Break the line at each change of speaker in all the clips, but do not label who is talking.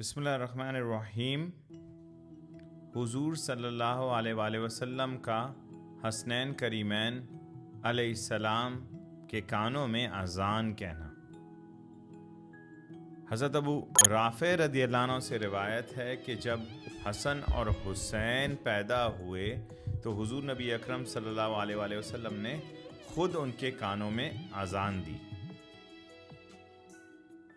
بسم اللہ الرحمن الرحیم۔ حضور صلی اللہ علیہ وآلہ وسلم کا حسنین کریمین علیہ السلام کے کانوں میں اذان کہنا۔ حضرت ابو رافع رضی اللہ عنہ سے روایت ہے کہ جب حسن اور حسین پیدا ہوئے تو حضور نبی اکرم صلی اللہ علیہ وآلہ وسلم نے خود ان کے کانوں میں اذان دی۔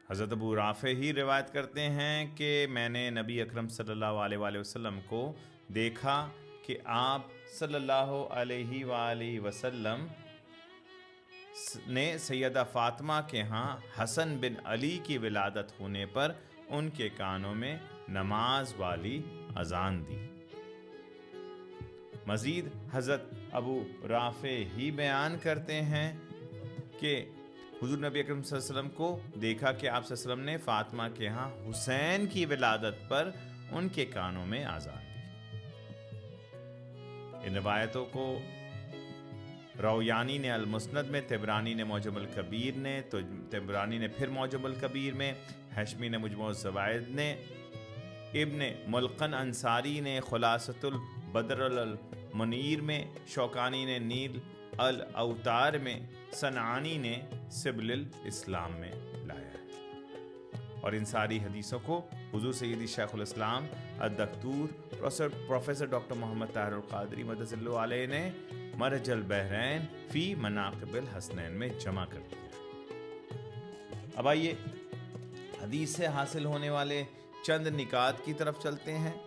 حضرت ابو رافع ہی روایت کرتے ہیں کہ میں نے نبی اکرم صلی اللہ علیہ وآلہ وسلم کو دیکھا کہ آپ صلی اللہ علیہ وآلہ وسلم نے سیدہ فاطمہ کے ہاں حسن بن علی کی ولادت ہونے پر ان کے کانوں میں نماز والی اذان دی۔ مزید حضرت ابو رافع ہی بیان کرتے ہیں کہ حضور نبی اکرم صلی اللہ علیہ وسلم کو دیکھا کہ آپ صلی اللہ علیہ وسلم نے فاطمہ کے ہاں حسین کی ولادت پر ان کے کانوں میں اذان دی۔ ان روایتوں کو رویانی نے المسند میں، طبرانی نے معجم الکبیر نے، تو طبرانی نے پھر معجم الکبیر میں، ہشمی نے مجموع الزوائد نے، ابن ملقن انصاری نے خلاصۃ البدر المنیر میں، شوکانی نے نیل الاوتار میں، صنعانی نے سبل الاسلام میں لایا ہے۔ اور ان ساری حدیثوں کو حضور سیدی شیخ الاسلام الدکتور پروفیسر ڈاکٹر محمد طاہر القادری مدث اللہ علیہ نے مرج البحرین فی مناقب الحسنین میں جمع کر دیا۔ اب آئیے حدیث سے حاصل ہونے والے چند نکات کی طرف چلتے ہیں۔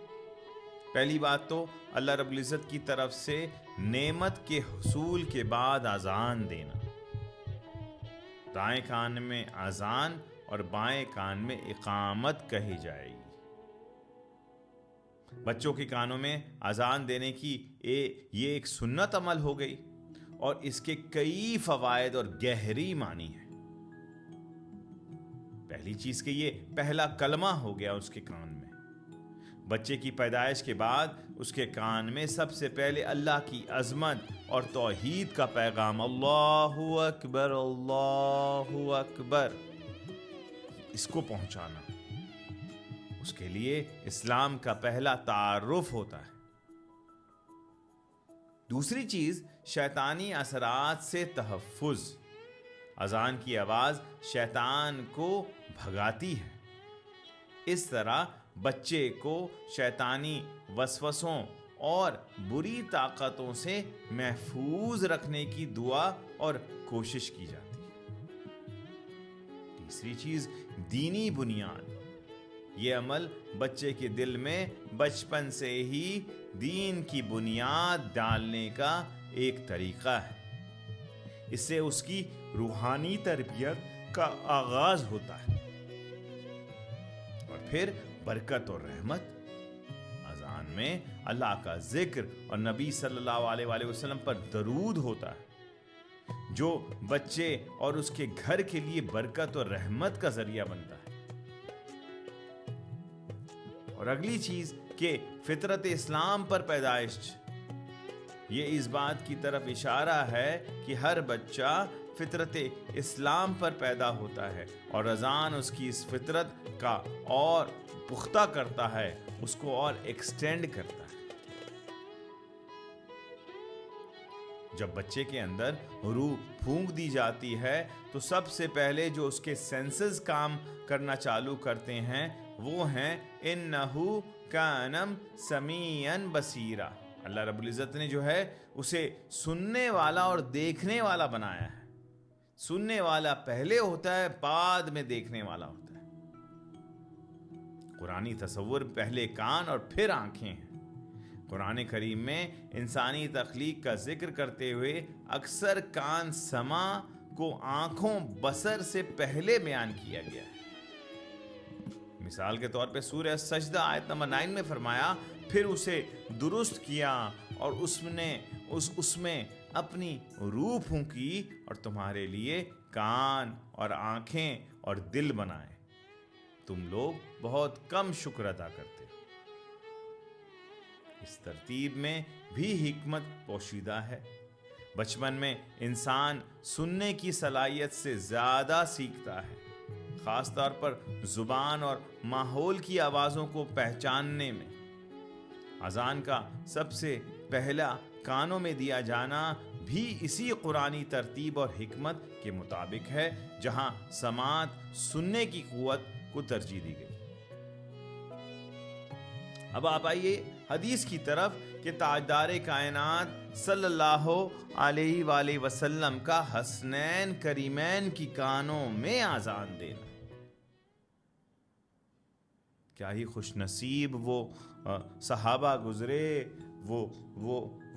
پہلی بات تو اللہ رب العزت کی طرف سے نعمت کے حصول کے بعد اذان دینا۔ دائیں کان میں اذان اور بائیں کان میں اقامت کہی جائے گی۔ بچوں کے کانوں میں اذان دینے کی یہ ایک سنت عمل ہو گئی اور اس کے کئی فوائد اور گہری معنی ہیں۔ پہلی چیز کہ یہ پہلا کلمہ ہو گیا اس کے کان میں۔ بچے کی پیدائش کے بعد اس کے کان میں سب سے پہلے اللہ کی عظمت اور توحید کا پیغام اللہ اکبر اللہ اکبر، اس کو پہنچانا، اس کے لیے اسلام کا پہلا تعارف ہوتا ہے۔ دوسری چیز شیطانی اثرات سے تحفظ۔ اذان کی آواز شیطان کو بھگاتی ہے۔ اس طرح بچے کو شیطانی وسوسوں اور بری طاقتوں سے محفوظ رکھنے کی دعا اور کوشش کی جاتی ہے۔ تیسری چیز دینی بنیاد۔ یہ عمل بچے کے دل میں بچپن سے ہی دین کی بنیاد ڈالنے کا ایک طریقہ ہے۔ اس سے اس کی روحانی تربیت کا آغاز ہوتا ہے اور پھر برکت اور رحمت۔ اذان میں اللہ کا ذکر اور نبی صلی اللہ علیہ وآلہ وسلم پر درود ہوتا ہے جو بچے اور اس کے گھر کے لیے برکت اور رحمت کا ذریعہ بنتا ہے۔ اور اگلی چیز کہ فطرت اسلام پر پیدائش، یہ اس بات کی طرف اشارہ ہے کہ ہر بچہ فطرت اسلام پر پیدا ہوتا ہے اور اذان اس کی اس فطرت کا اور پختہ کرتا ہے، اس کو اور ایکسٹینڈ کرتا ہے۔ جب بچے کے اندر روح پھونک دی جاتی ہے تو سب سے پہلے جو اس کے سینسز کام کرنا چالو کرتے ہیں وہ ہیں انہو کانم سمیعن بصیرا۔ اللہ رب العزت نے جو ہے اسے سننے والا اور دیکھنے والا بنایا ہے۔ سننے والا پہلے ہوتا ہے، بعد میں دیکھنے والا ہوتا ہے۔ قرآنی تصور پہلے کان اور پھر آنکھیں ہیں۔ قرآن کریم میں انسانی تخلیق کا ذکر کرتے ہوئے اکثر کان سما کو آنکھوں بصر سے پہلے بیان کیا گیا ہے۔ مثال کے طور پہ سورہ سجدہ آیت نمبر 9 میں فرمایا، پھر اسے درست کیا اور اس میں اپنی روح پھونکی اور تمہارے لیے کان اور آنکھیں اور دل بنائے، تم لوگ بہت کم شکر ادا کرتے ہو۔ اس ترتیب میں بھی حکمت پوشیدہ ہے۔ بچپن میں انسان سننے کی صلاحیت سے زیادہ سیکھتا ہے، خاص طور پر زبان اور ماحول کی آوازوں کو پہچاننے میں۔ اذان کا سب سے پہلا کانوں میں دیا جانا بھی اسی قرآنی ترتیب اور حکمت کے مطابق ہے، جہاں سماعت سننے کی قوت کو ترجیح دی گئی۔ اب آپ آئیے حدیث کی طرف کہ تاجدار کائنات صلی اللہ علیہ وآلہ وسلم کا حسنین کریمین کی کانوں میں اذان دینا، کیا ہی خوش نصیب وہ صحابہ گزرے،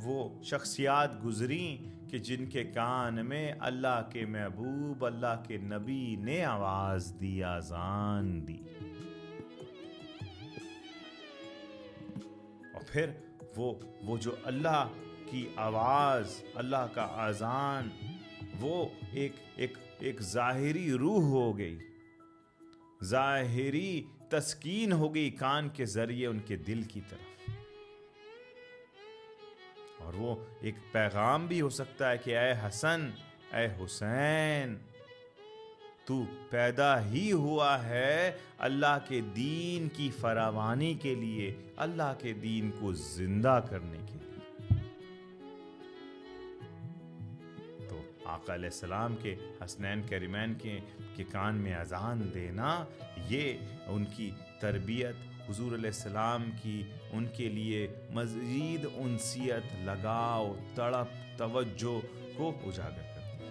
وہ شخصیات گزریں کہ جن کے کان میں اللہ کے محبوب، اللہ کے نبی نے آواز دی، اذان دی۔ اور پھر وہ جو اللہ کی آواز، اللہ کا اذان، وہ ایک ظاہری روح ہو گئی، ظاہری تسکین ہو گئی کان کے ذریعے ان کے دل کی طرف۔ اور وہ ایک پیغام بھی ہو سکتا ہے کہ اے حسن، اے حسین، تو پیدا ہی ہوا ہے اللہ کے دین کی فراوانی کے لیے، اللہ کے دین کو زندہ کرنے کے لیے۔ تو آقا علیہ السلام کے حسنین کریمین کے کان میں اذان دینا، یہ ان کی تربیت، حضور علیہ السلام کی ان کے لیے مزید انسیت، لگاؤ، تڑپ، توجہ کو اجاگر کرتی ہے۔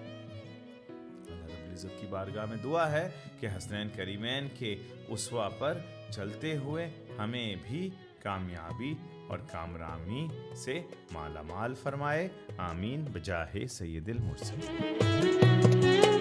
اللہ رب العزت کی بارگاہ میں دعا ہے کہ حسنین کریمین کے اسوہ پر چلتے ہوئے ہمیں بھی کامیابی اور کامرانی سے مالا مال فرمائے، آمین، بجاہ سید المرسلین۔